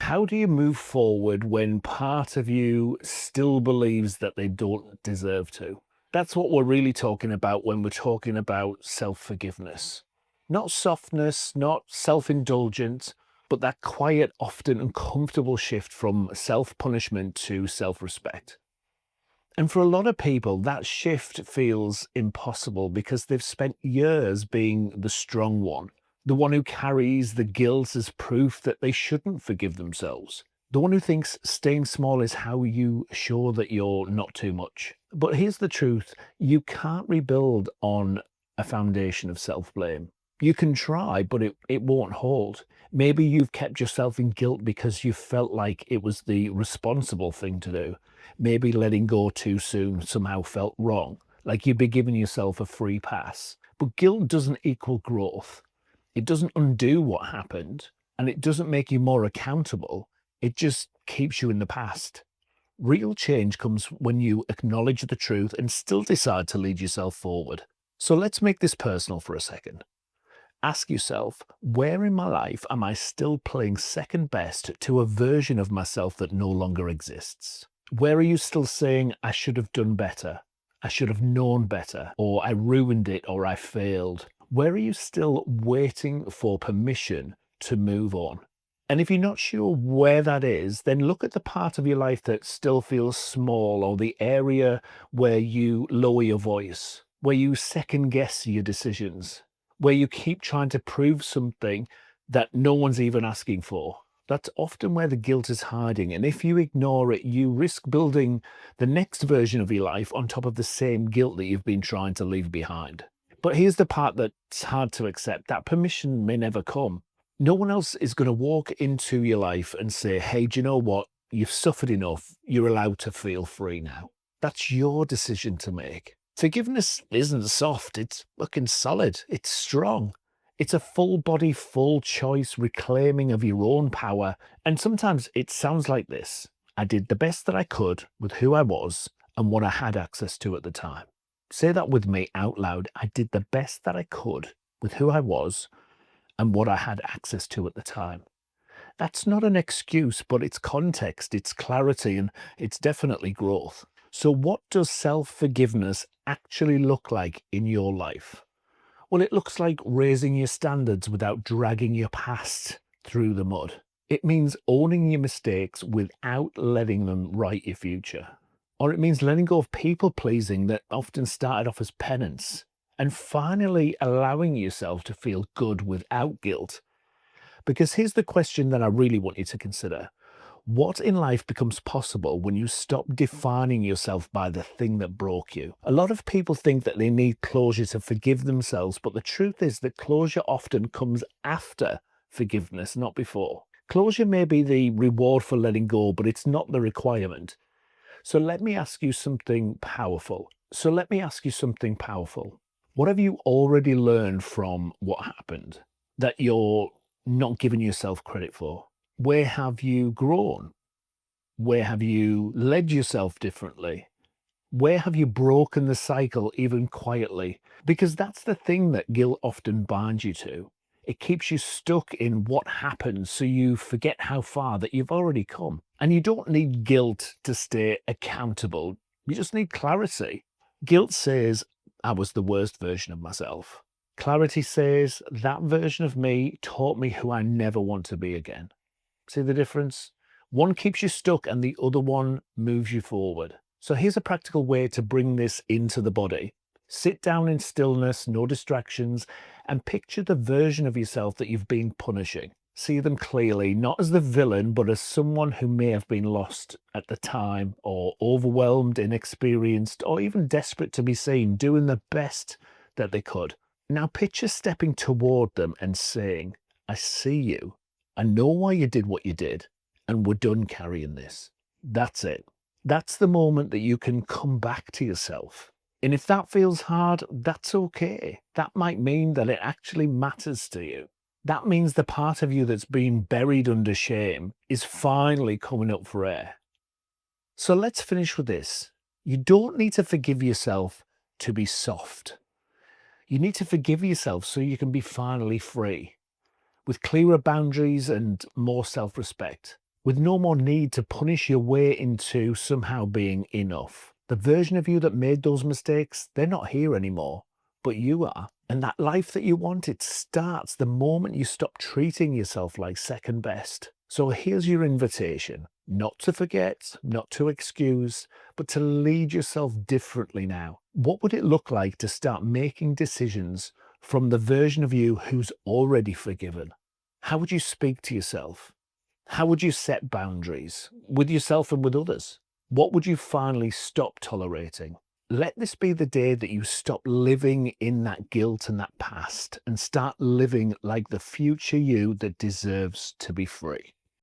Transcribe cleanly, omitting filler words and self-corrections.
How do you move forward when part of you still believes that they don't deserve to? That's what we're really talking about when we're talking about self-forgiveness. Not softness, not self-indulgence, but that quiet, often uncomfortable shift from self-punishment to self-respect. And for a lot of people, that shift feels impossible because they've spent years being the strong one, the one who carries the guilt as proof that they shouldn't forgive themselves, the one who thinks staying small is how you assure that you're not too much. But here's the truth: you can't rebuild on a foundation of self blame. You can try, but it won't hold. Maybe you've kept yourself in guilt because you felt like it was the responsible thing to do. Maybe letting go too soon somehow felt wrong, like you'd be giving yourself a free pass. But guilt doesn't equal growth. It doesn't undo what happened, and it doesn't make you more accountable. It just keeps you in the past. Real change comes when you acknowledge the truth and still decide to lead yourself forward. So let's make this personal for a second. Ask yourself, where in my life am I still playing second best to a version of myself that no longer exists? Where are you still saying, I should have done better, I should have known better, or I ruined it, or I failed? Where are you still waiting for permission to move on? And if you're not sure where that is, then look at the part of your life that still feels small, or the area where you lower your voice, where you second guess your decisions, where you keep trying to prove something that no one's even asking for. That's often where the guilt is hiding. And if you ignore it, you risk building the next version of your life on top of the same guilt that you've been trying to leave behind. But here's the part that's hard to accept: that permission may never come. No one else is going to walk into your life and say, hey, do you know what? You've suffered enough. You're allowed to feel free now. That's your decision to make. Forgiveness isn't soft. It's fucking solid. It's strong. It's a full body, full choice reclaiming of your own power. And sometimes it sounds like this: I did the best that I could with who I was and what I had access to at the time. Say that with me out loud. I did the best that I could with who I was and what I had access to at the time. That's not an excuse, but it's context, it's clarity, and it's definitely growth. So what does self-forgiveness actually look like in your life? Well, it looks like raising your standards without dragging your past through the mud. It means owning your mistakes without letting them write your future. Or it means letting go of people pleasing that often started off as penance, and finally allowing yourself to feel good without guilt. Because here's the question that I really want you to consider: what in life becomes possible when you stop defining yourself by the thing that broke you? A lot of people think that they need closure to forgive themselves, but the truth is that closure often comes after forgiveness, not before. Closure may be the reward for letting go, but it's not the requirement. So let me ask you something powerful. What have you already learned from what happened that you're not giving yourself credit for? Where have you grown? Where have you led yourself differently? Where have you broken the cycle even quietly? Because that's the thing that guilt often binds you to. It keeps you stuck in what happened, so you forget how far that you've already come. And you don't need guilt to stay accountable. You just need clarity. Guilt says, I was the worst version of myself. Clarity says, that version of me taught me who I never want to be again. See the difference? One keeps you stuck and the other one moves you forward. So here's a practical way to bring this into the body. Sit down in stillness, no distractions, and picture the version of yourself that you've been punishing. See them clearly, not as the villain, but as someone who may have been lost at the time, or overwhelmed, inexperienced, or even desperate to be seen, doing the best that they could. Now picture stepping toward them and saying, I see you. I know why you did what you did, and we're done carrying this. That's it. That's the moment that you can come back to yourself. And if that feels hard, that's okay. That might mean that it actually matters to you. That means the part of you that's been buried under shame is finally coming up for air. So let's finish with this. You don't need to forgive yourself to be soft. You need to forgive yourself so you can be finally free, with clearer boundaries and more self-respect. with no more need to punish your way into somehow being enough. The version of you that made those mistakes, they're not here anymore, but you are. And that life that you wanted starts the moment you stop treating yourself like second best. So here's your invitation, not to forget, not to excuse, but to lead yourself differently now. What would it look like to start making decisions from the version of you who's already forgiven? How would you speak to yourself? How would you set boundaries with yourself and with others? What would you finally stop tolerating? Let this be the day that you stop living in that guilt and that past and start living like the future you that deserves to be free.